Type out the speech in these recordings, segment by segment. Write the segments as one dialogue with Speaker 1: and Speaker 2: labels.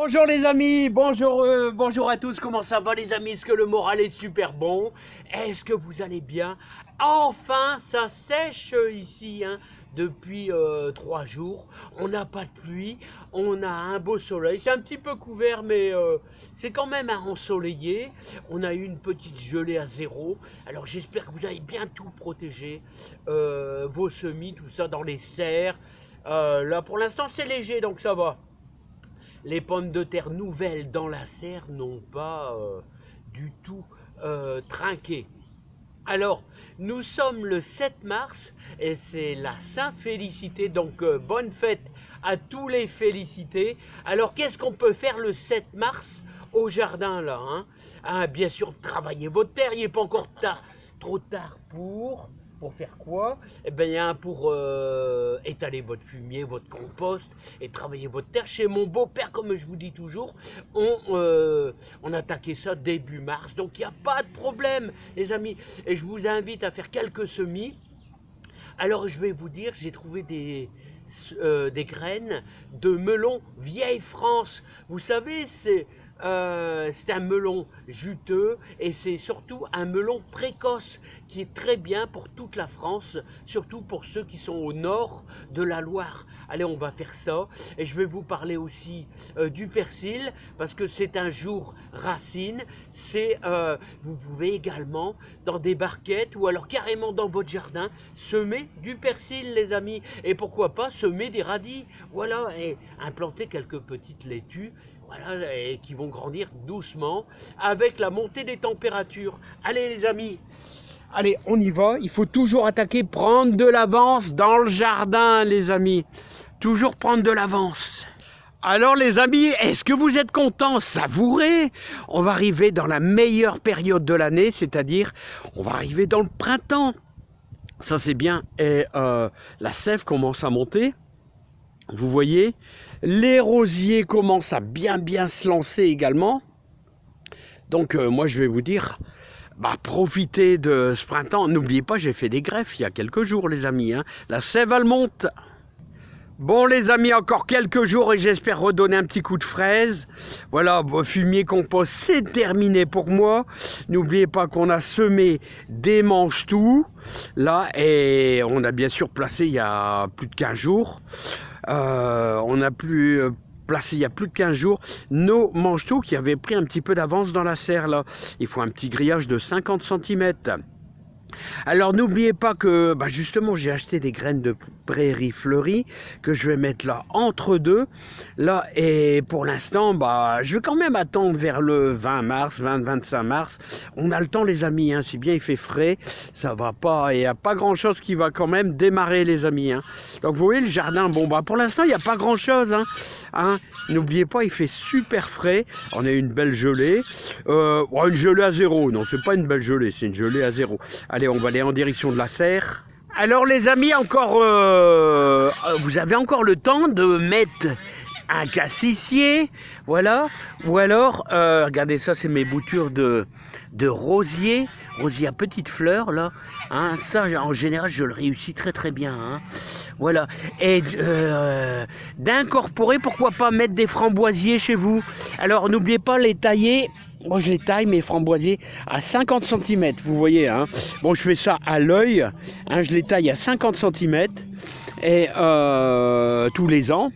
Speaker 1: Bonjour les amis, bonjour à tous, comment ça va les amis? Est-ce que le moral est super bon? Est-ce que vous allez bien? Enfin, ça sèche ici, hein, depuis 3 jours. On n'a pas de pluie, on a un beau soleil. C'est un petit peu couvert, mais c'est quand même ensoleillé. On a eu une petite gelée à zéro. Alors j'espère que vous avez bien tout protégé, vos semis, tout ça dans les serres. Là pour l'instant c'est léger, donc ça va. Les pommes de terre nouvelles dans la serre n'ont pas du tout trinqué. Alors, nous sommes le 7 mars et c'est la Saint-Félicité, donc bonne fête à tous les félicités. Alors, qu'est-ce qu'on peut faire le 7 mars au jardin là, hein? Ah, bien sûr, travailler votre terre, il n'est pas encore trop tard pour faire quoi? Eh bien, pour étaler votre fumier, votre compost et travailler votre terre. Chez mon beau-père, comme je vous dis toujours, on attaquait ça début mars. Donc, il n'y a pas de problème, les amis. Et je vous invite à faire quelques semis. Alors, je vais vous dire, j'ai trouvé des graines de melon vieille France. Vous savez, c'est un melon juteux et c'est surtout un melon précoce qui est très bien pour toute la France, surtout pour ceux qui sont au nord de la Loire. Allez, on va faire ça et je vais vous parler aussi du persil parce que c'est un jour racine. Vous pouvez également dans des barquettes ou alors carrément dans votre jardin semer du persil, les amis, et pourquoi pas semer des radis, voilà, et implanter quelques petites laitues, voilà, et qui vont grandir doucement avec la montée des températures. Allez les amis, allez, on y va. Il faut toujours attaquer, prendre de l'avance dans le jardin, les amis. Toujours prendre de l'avance. Alors les amis, est-ce que vous êtes contents? Savourez! On va arriver dans la meilleure période de l'année, c'est-à-dire on va arriver dans le printemps. Ça c'est bien. Et la sève commence à monter. Vous voyez, les rosiers commencent à bien se lancer également. Donc moi je vais vous dire, profitez de ce printemps. N'oubliez pas, j'ai fait des greffes il y a quelques jours les amis, hein. La sève elle monte. Bon les amis, encore quelques jours et j'espère redonner un petit coup de fraise. Voilà, fumier compost, c'est terminé pour moi. N'oubliez pas qu'on a semé des mange-tout là et on a bien sûr placé il y a plus de 15 jours. On a placé il y a plus de 15 jours nos mange-tout qui avaient pris un petit peu d'avance dans la serre là. Il faut un petit grillage de 50 cm. Alors n'oubliez pas que justement j'ai acheté des graines de prairie fleurie que je vais mettre là entre deux là, et pour l'instant je vais quand même attendre vers le 20 mars, 20-25 mars. On a le temps les amis, hein, si bien il fait frais, ça va pas, et il n'y a pas grand chose qui va quand même démarrer les amis, hein. Donc vous voyez le jardin, pour l'instant il n'y a pas grand chose, hein. N'oubliez pas, il fait super frais. On a une belle gelée, une gelée à zéro, non c'est pas une belle gelée, c'est une gelée à zéro. Allez, on va aller en direction de la serre. Alors les amis, encore, vous avez encore le temps de mettre un cassissier, voilà, ou alors, regardez ça, c'est mes boutures de rosier à petites fleurs là, hein, ça en général je le réussis très bien, hein. Voilà, et d'incorporer, pourquoi pas mettre des framboisiers chez vous. Alors n'oubliez pas les tailler. Moi je les taille mes framboisiers à 50 cm, vous voyez, hein. Bon, je fais ça à l'œil, hein, je les taille à 50 cm et tous les ans.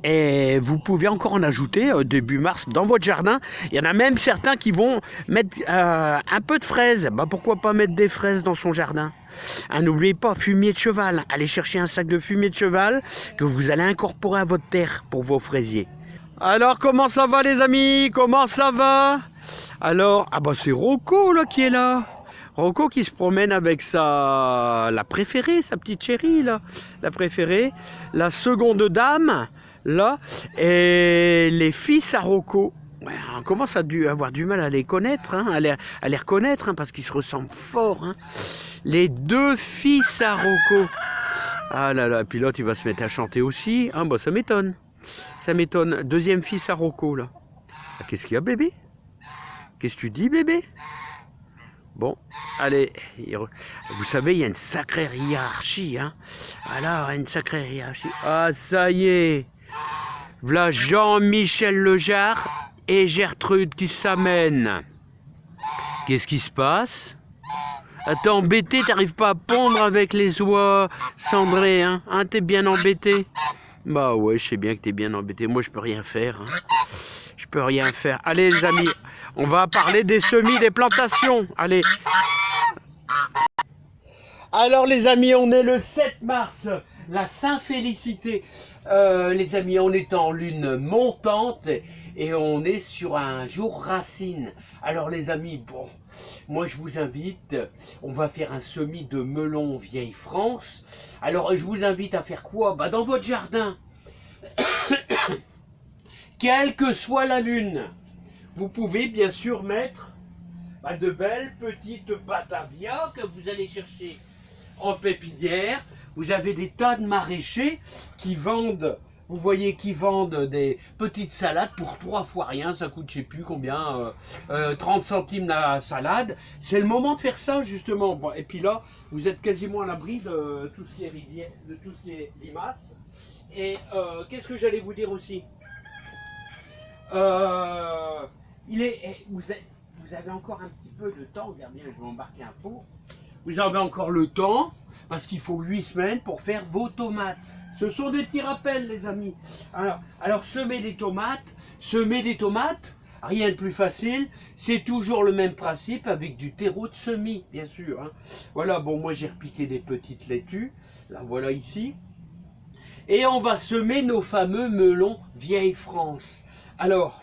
Speaker 1: Et vous pouvez encore en ajouter début mars dans votre jardin. Il y en a même certains qui vont mettre un peu de fraises. Pourquoi pas mettre des fraises dans son jardin, hein. N'oubliez pas, fumier de cheval. Allez chercher un sac de fumier de cheval que vous allez incorporer à votre terre pour vos fraisiers. Alors comment ça va les amis? Comment ça va? Alors, c'est Rocco là qui est là. Rocco qui se promène avec la préférée, sa petite chérie là. La préférée, la seconde dame là, et les fils à Rocco. On commence à avoir du mal à les connaître, hein, à les reconnaître, hein, parce qu'ils se ressemblent fort, hein. Les deux fils à Rocco. Ah là là, puis l'autre il va se mettre à chanter aussi, hein, ça m'étonne. Ça m'étonne. Deuxième fils à Rocco là. Qu'est-ce qu'il y a bébé? Qu'est-ce que tu dis bébé? Bon, allez, vous savez, il y a une sacrée hiérarchie, hein. Alors, une sacrée hiérarchie. Ah, ça y est. Voilà Jean-Michel Lejarre et Gertrude qui s'amènent. Qu'est-ce qui se passe? T'es embêté, t'arrives pas à pondre avec les oies cendrées, hein? T'es bien embêté? Bah ouais, je sais bien que t'es bien embêté. Moi, je peux rien faire. Hein. Je peux rien faire. Allez, les amis, on va parler des semis, des plantations. Allez. Alors, les amis, on est le 7 mars, la Saint-Félicité. Les amis, on est en lune montante et on est sur un jour racine. Alors, les amis, bon, moi, je vous invite, on va faire un semis de melon vieille France. Alors, je vous invite à faire quoi? Bah, dans votre jardin. Quelle que soit la lune, vous pouvez bien sûr mettre de belles petites batavia que vous allez chercher en pépinière. Vous avez des tas de maraîchers qui vendent, vous voyez, qui vendent des petites salades pour 3 fois rien. Ça coûte je sais plus combien, 30 centimes la salade. C'est le moment de faire ça justement. Bon, et puis là, vous êtes quasiment à l'abri de tout ce qui est rivière, de tout ce qui est limaces. Et qu'est-ce que j'allais vous dire aussi? Vous avez encore un petit peu de temps. Regardez, je vais embarquer un pot. Vous avez encore le temps, parce qu'il faut 8 semaines pour faire vos tomates. Ce sont des petits rappels, les amis. Alors semer des tomates, rien de plus facile. C'est toujours le même principe avec du terreau de semis, bien sûr. Hein. Voilà, bon, moi j'ai repiqué des petites laitues. La voilà ici. Et on va semer nos fameux melons vieille France. Alors,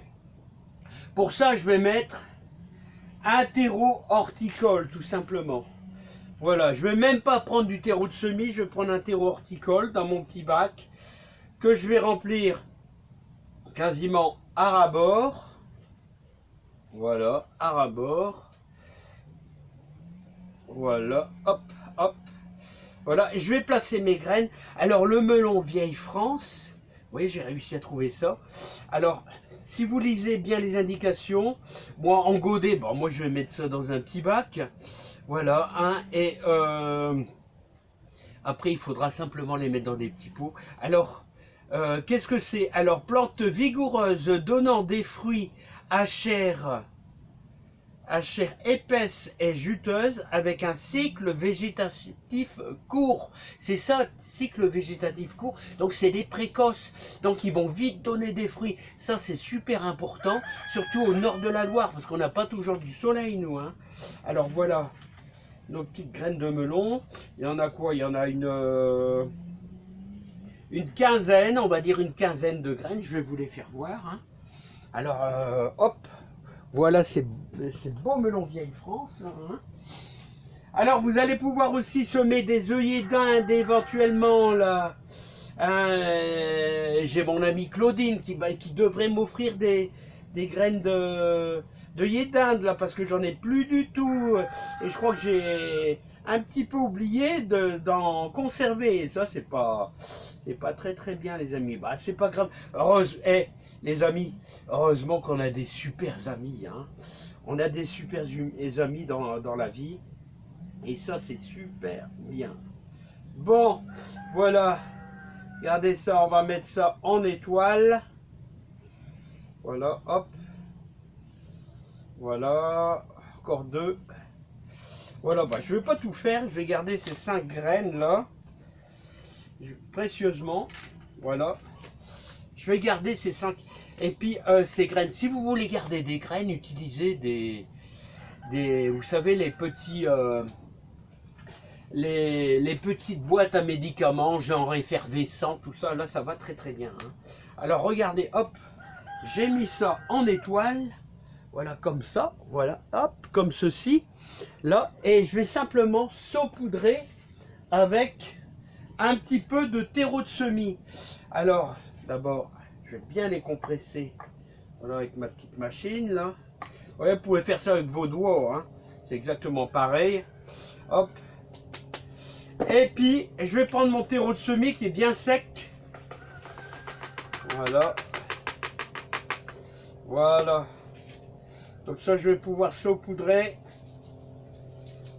Speaker 1: pour ça, je vais mettre un terreau horticole, tout simplement. Voilà, je ne vais même pas prendre du terreau de semis, je vais prendre un terreau horticole dans mon petit bac que je vais remplir quasiment à ras-bord. Voilà, à ras-bord. Voilà, hop, hop. Voilà, et je vais placer mes graines. Alors, le melon vieille France, vous voyez, j'ai réussi à trouver ça. Alors, si vous lisez bien les indications, moi, en godet, bon, moi, je vais mettre ça dans un petit bac. Voilà, hein, et après, il faudra simplement les mettre dans des petits pots. Alors, qu'est-ce que c'est? Alors, plante vigoureuse donnant des fruits à chair épaisse et juteuse avec un cycle végétatif court. C'est ça, cycle végétatif court. Donc c'est des précoces. Donc ils vont vite donner des fruits. Ça c'est super important, surtout au nord de la Loire, parce qu'on n'a pas toujours du soleil nous. Hein. Alors voilà, nos petites graines de melon. Il y en a quoi? Il y en a une quinzaine, on va dire une quinzaine de graines. Je vais vous les faire voir. Hein. Alors hop. Voilà ces beaux melons vieille France. Là, hein. Alors vous allez pouvoir aussi semer des œillets d'Inde éventuellement là. J'ai mon amie Claudine qui devrait m'offrir des graines d'œillets d'Inde là parce que j'en ai plus du tout. Et je crois que j'ai un petit peu oublié d'en conserver. Et ça c'est pas très bien les amis. Bah c'est pas grave. Les amis, heureusement qu'on a des super amis. Hein. On a des super amis dans la vie. Et ça, c'est super bien. Bon, voilà. Regardez ça, on va mettre ça en étoile. Voilà, hop. Voilà, encore 2. Voilà, bah, je ne vais pas tout faire. Je vais garder ces 5 graines là. Précieusement. Voilà. Je vais garder ces 5. Et puis ces graines, si vous voulez garder des graines, utilisez vous savez, les petits, les petites boîtes à médicaments, genre effervescent, tout ça, là, ça va très très bien. Hein. Alors regardez, hop, j'ai mis ça en étoile, voilà, comme ça, voilà, hop, comme ceci, là, et je vais simplement saupoudrer avec un petit peu de terreau de semis. Alors, d'abord, je vais bien les compresser, voilà, avec ma petite machine, là. Ouais, vous pouvez faire ça avec vos doigts, hein. C'est exactement pareil. Hop. Et puis, je vais prendre mon terreau de semis qui est bien sec. Voilà. Voilà. Comme ça, je vais pouvoir saupoudrer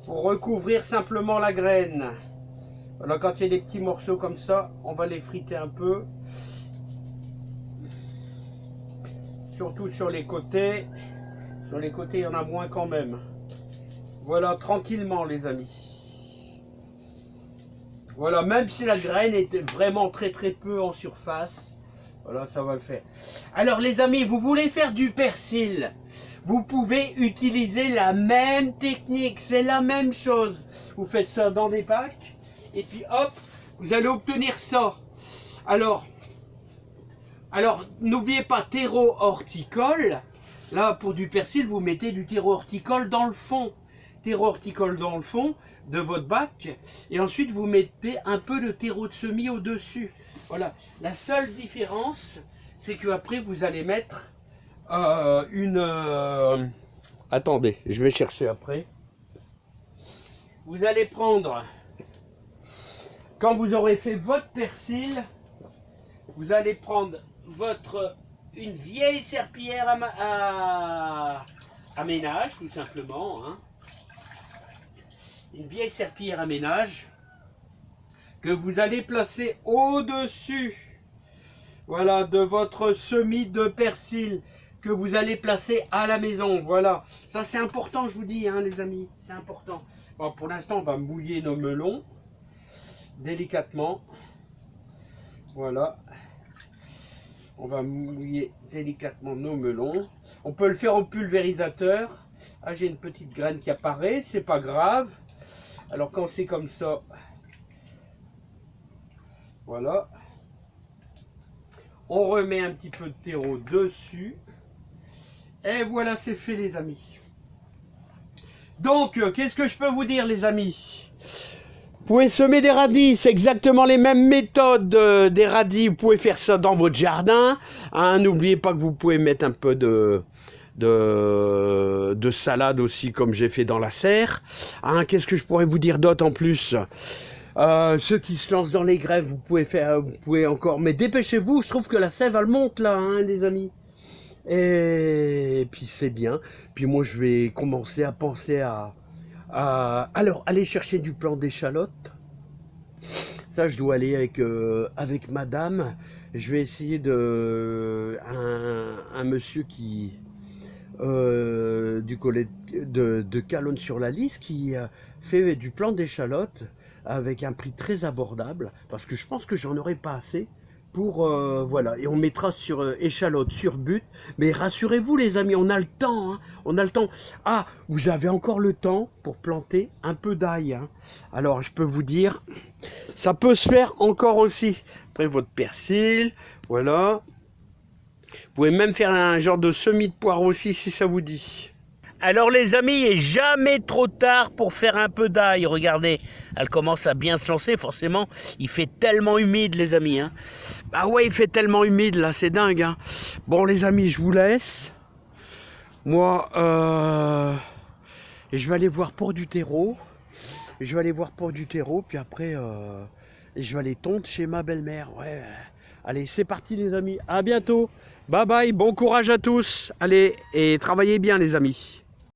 Speaker 1: pour recouvrir simplement la graine. Voilà, quand il y a des petits morceaux comme ça, on va les friter un peu. surtout sur les côtés. Sur les côtés, il y en a moins quand même. Voilà, tranquillement les amis. Voilà, même si la graine est vraiment très peu en surface, voilà, ça va le faire. Alors les amis, vous voulez faire du persil, vous pouvez utiliser la même technique, c'est la même chose. Vous faites ça dans des packs, et puis hop, vous allez obtenir ça. Alors n'oubliez pas, terreau horticole. Là, pour du persil, vous mettez du terreau horticole dans le fond. Terreau horticole dans le fond de votre bac. Et ensuite, vous mettez un peu de terreau de semis au-dessus. Voilà. La seule différence, c'est qu'après, vous allez mettre Attendez, je vais chercher après. Vous allez prendre, quand vous aurez fait votre persil, vous allez prendre une vieille serpillière à ménage, tout simplement. Hein. Une vieille serpillière à ménage que vous allez placer au-dessus, voilà, de votre semis de persil que vous allez placer à la maison. Voilà, ça c'est important, je vous dis, hein, les amis, c'est important. Bon, pour l'instant, on va mouiller nos melons délicatement. Voilà. On va mouiller délicatement nos melons. On peut le faire au pulvérisateur. Ah, j'ai une petite graine qui apparaît, c'est pas grave. Alors quand c'est comme ça, voilà. On remet un petit peu de terreau dessus. Et voilà, c'est fait les amis. Donc, qu'est-ce que je peux vous dire les amis ? Vous pouvez semer des radis, c'est exactement les mêmes méthodes des radis. Vous pouvez faire ça dans votre jardin. Hein, n'oubliez pas que vous pouvez mettre un peu de salade aussi, comme j'ai fait dans la serre. Hein, qu'est-ce que je pourrais vous dire d'autre en plus ? Ceux qui se lancent dans les grèves, vous pouvez encore. Mais dépêchez-vous, je trouve que la sève elle monte là, hein, les amis. Et puis c'est bien. Puis moi je vais commencer à penser alors, aller chercher du plan d'échalote. Ça, je dois aller avec madame. Je vais essayer un monsieur qui du collège de Calonne-sur-la-Lys qui fait du plan d'échalote avec un prix très abordable parce que je pense que j'en aurai pas assez pour voilà, et on mettra sur échalote sur but. Mais rassurez-vous les amis, on a le temps, hein, on a le temps. Ah, vous avez encore le temps pour planter un peu d'ail, hein. Alors je peux vous dire, ça peut se faire encore aussi. Après votre persil, voilà. Vous pouvez même faire un genre de semis de poire aussi si ça vous dit. Alors les amis, il n'est jamais trop tard pour faire un peu d'ail. Regardez, elle commence à bien se lancer. Forcément, il fait tellement humide les amis. Hein. Ah ouais, il fait tellement humide là, c'est dingue. Hein. Bon les amis, je vous laisse. Moi, je vais aller voir pour du terreau. Puis après, je vais aller tondre chez ma belle-mère. Ouais. Allez, c'est parti les amis. À bientôt. Bye bye, bon courage à tous. Allez, et travaillez bien les amis.